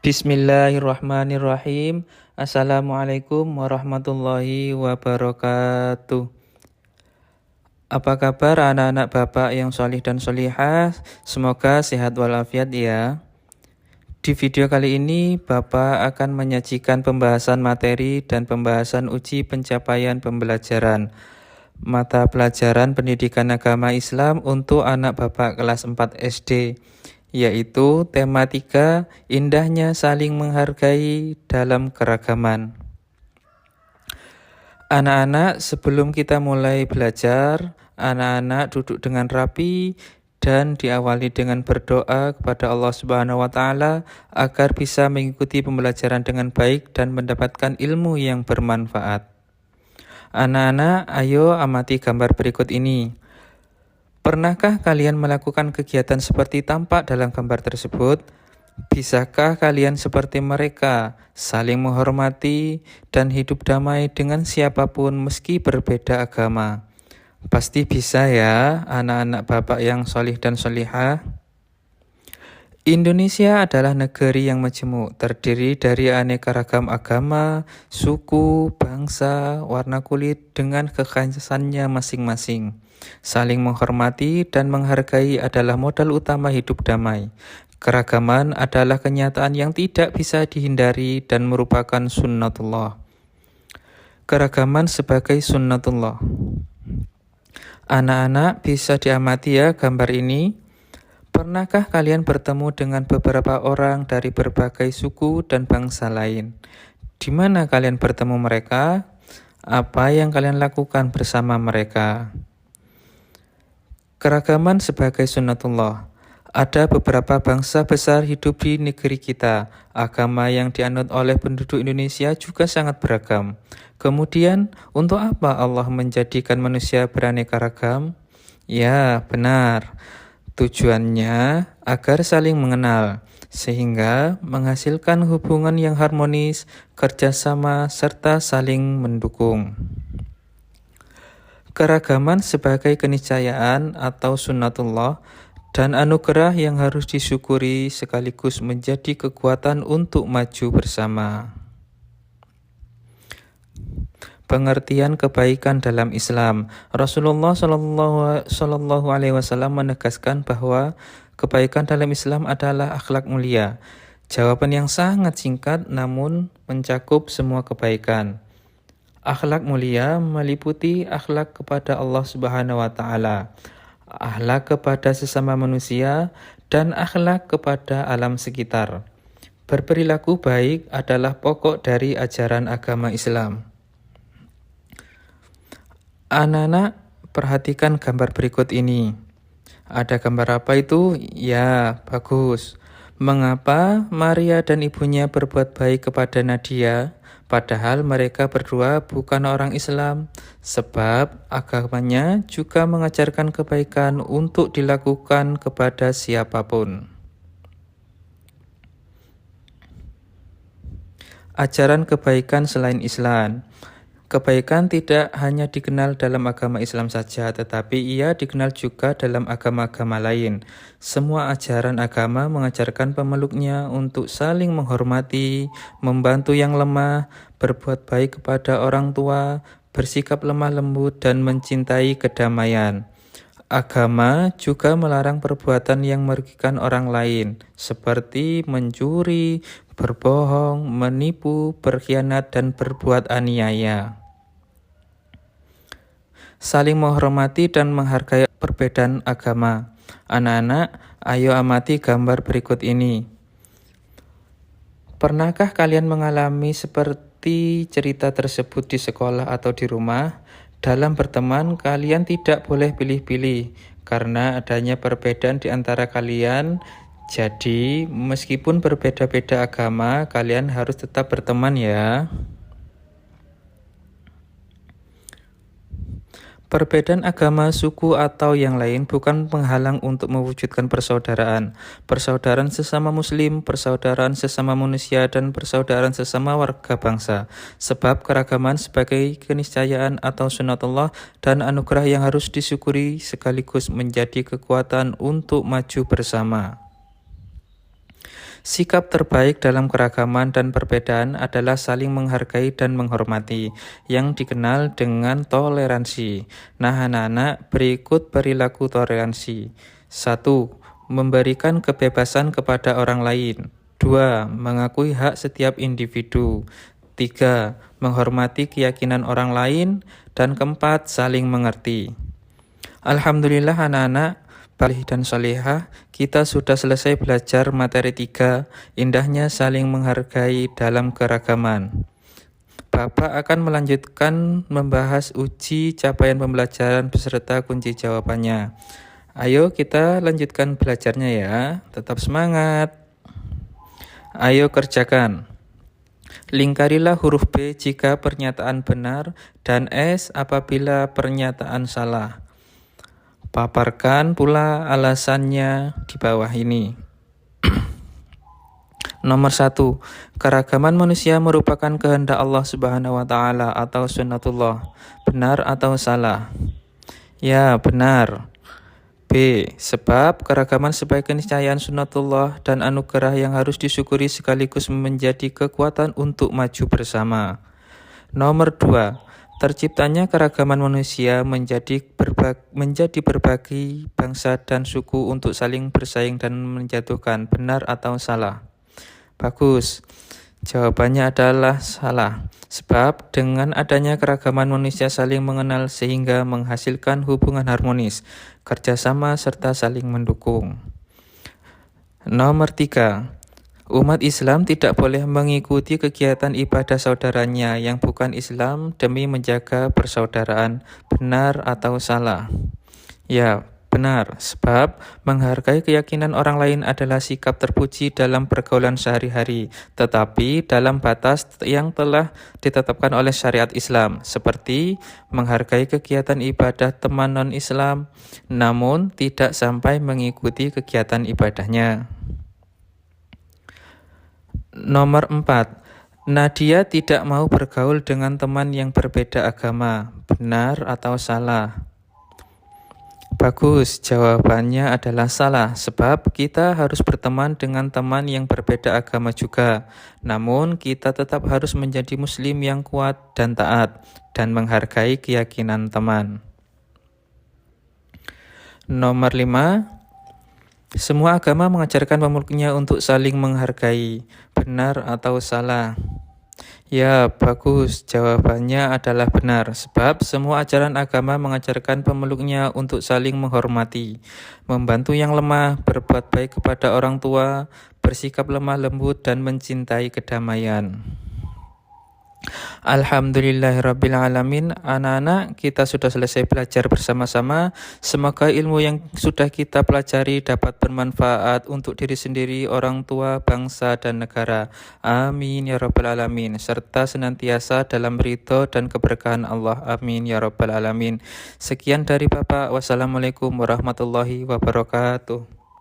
Bismillahirrahmanirrahim. Assalamualaikum warahmatullahi wabarakatuh. Apa kabar anak-anak Bapak yang solih dan solihah? Semoga sehat walafiat ya. Di video kali ini Bapak akan menyajikan pembahasan materi dan pembahasan uji pencapaian pembelajaran mata pelajaran pendidikan agama Islam untuk anak Bapak kelas 4 SD, yaitu tema 3, indahnya saling menghargai dalam keragaman. Anak-anak, sebelum kita mulai belajar, anak-anak duduk dengan rapi dan diawali dengan berdoa kepada Allah Subhanahu wa taala agar bisa mengikuti pembelajaran dengan baik dan mendapatkan ilmu yang bermanfaat. Anak-anak, ayo amati gambar berikut ini. Pernahkah kalian melakukan kegiatan seperti tampak dalam gambar tersebut? Bisakah kalian seperti mereka, saling menghormati dan hidup damai dengan siapapun meski berbeda agama? Pasti bisa ya, anak-anak Bapak yang solih dan solihah. Indonesia adalah negeri yang majemuk, terdiri dari aneka ragam agama, suku, bangsa, warna kulit dengan kekhasannya masing-masing. Saling menghormati dan menghargai adalah modal utama hidup damai. Keragaman adalah kenyataan yang tidak bisa dihindari dan merupakan sunnatullah. Keragaman sebagai sunnatullah. Anak-anak bisa diamati ya gambar ini. Pernahkah kalian bertemu dengan beberapa orang dari berbagai suku dan bangsa lain? Di mana kalian bertemu mereka? Apa yang kalian lakukan bersama mereka? Keragaman sebagai sunnatullah. Ada beberapa bangsa besar hidup di negeri kita. Agama yang dianut oleh penduduk Indonesia juga sangat beragam. Kemudian, untuk apa Allah menjadikan manusia beraneka ragam? Ya, benar. Tujuannya agar saling mengenal, sehingga menghasilkan hubungan yang harmonis, kerjasama, serta saling mendukung. Keragaman sebagai keniscayaan atau sunnatullah dan anugerah yang harus disyukuri sekaligus menjadi kekuatan untuk maju bersama. Pengertian kebaikan dalam Islam. Rasulullah Shallallahu Alaihi Wasallam menegaskan bahwa kebaikan dalam Islam adalah akhlak mulia. Jawaban yang sangat singkat namun mencakup semua kebaikan. Akhlak mulia meliputi akhlak kepada Allah Subhanahu wa taala, akhlak kepada sesama manusia, dan akhlak kepada alam sekitar. Berperilaku baik adalah pokok dari ajaran agama Islam. Anak-anak, perhatikan gambar berikut ini. Ada gambar apa itu? Ya, bagus. Mengapa Maria dan ibunya berbuat baik kepada Nadia, padahal mereka berdua bukan orang Islam? Sebab agamanya juga mengajarkan kebaikan untuk dilakukan kepada siapapun. Ajaran kebaikan selain Islam. Kebaikan tidak hanya dikenal dalam agama Islam saja, tetapi ia dikenal juga dalam agama-agama lain. Semua ajaran agama mengajarkan pemeluknya untuk saling menghormati, membantu yang lemah, berbuat baik kepada orang tua, bersikap lemah lembut, dan mencintai kedamaian. Agama juga melarang perbuatan yang merugikan orang lain, seperti mencuri, berbohong, menipu, berkhianat, dan berbuat aniaya. Saling menghormati dan menghargai perbedaan agama. Anak-anak, ayo amati gambar berikut ini. Pernahkah kalian mengalami seperti cerita tersebut di sekolah atau di rumah? Dalam berteman, kalian tidak boleh pilih-pilih karena adanya perbedaan di antara kalian. Jadi, meskipun berbeda-beda agama, kalian harus tetap berteman ya. Perbedaan agama, suku, atau yang lain bukan penghalang untuk mewujudkan persaudaraan. Persaudaraan sesama muslim, persaudaraan sesama manusia, dan persaudaraan sesama warga bangsa. Sebab keragaman sebagai keniscayaan atau sunatullah dan anugerah yang harus disyukuri sekaligus menjadi kekuatan untuk maju bersama. Sikap terbaik dalam keragaman dan perbedaan adalah saling menghargai dan menghormati, yang dikenal dengan toleransi. Nah, anak-anak, berikut perilaku toleransi. 1. Memberikan kebebasan kepada orang lain. 2. Mengakui hak setiap individu. 3. Menghormati keyakinan orang lain. Dan keempat, saling mengerti. Alhamdulillah anak-anak, salih dan salihah, kita sudah selesai belajar materi 3, indahnya saling menghargai dalam keragaman. Bapak akan melanjutkan membahas uji capaian pembelajaran beserta kunci jawabannya. Ayo kita lanjutkan belajarnya ya, tetap semangat. Ayo kerjakan. Lingkarilah huruf B jika pernyataan benar dan S apabila pernyataan salah. Paparkan pula alasannya di bawah ini. Nomor 1. Keragaman manusia merupakan kehendak Allah Subhanahu wa Ta'ala atau sunnatullah. Benar atau salah? Ya, benar. B. Sebab keragaman sebagai keniscayaan sunnatullah dan anugerah yang harus disyukuri sekaligus menjadi kekuatan untuk maju bersama. Nomor 2. Terciptanya keragaman manusia menjadi berbagai bangsa dan suku untuk saling bersaing dan menjatuhkan. Benar atau salah? Bagus. Jawabannya adalah salah. Sebab dengan adanya keragaman manusia saling mengenal sehingga menghasilkan hubungan harmonis, kerjasama serta saling mendukung. Nomor 3. Umat Islam tidak boleh mengikuti kegiatan ibadah saudaranya yang bukan Islam demi menjaga persaudaraan. Benar atau salah? Ya, benar. Sebab menghargai keyakinan orang lain adalah sikap terpuji dalam pergaulan sehari-hari, tetapi dalam batas yang telah ditetapkan oleh syariat Islam, seperti menghargai kegiatan ibadah teman non-Islam, namun tidak sampai mengikuti kegiatan ibadahnya. Nomor 4. Nadia tidak mau bergaul dengan teman yang berbeda agama. Benar atau salah? Bagus, jawabannya adalah salah. Sebab kita harus berteman dengan teman yang berbeda agama juga. Namun kita tetap harus menjadi muslim yang kuat dan taat, dan menghargai keyakinan teman. Nomor 5. Semua agama mengajarkan pemeluknya untuk saling menghargai. Benar atau salah? Ya, bagus. Jawabannya adalah benar. Sebab semua ajaran agama mengajarkan pemeluknya untuk saling menghormati, membantu yang lemah, berbuat baik kepada orang tua, bersikap lemah lembut, dan mencintai kedamaian. Alhamdulillahirrabbilalamin. Anak-anak, kita sudah selesai belajar bersama-sama. Semoga ilmu yang sudah kita pelajari dapat bermanfaat untuk diri sendiri, orang tua, bangsa, dan negara. Amin ya rabbal alamin. Serta senantiasa dalam ridho dan keberkahan Allah. Amin ya rabbal alamin. Sekian dari Bapak. Wassalamualaikum warahmatullahi wabarakatuh.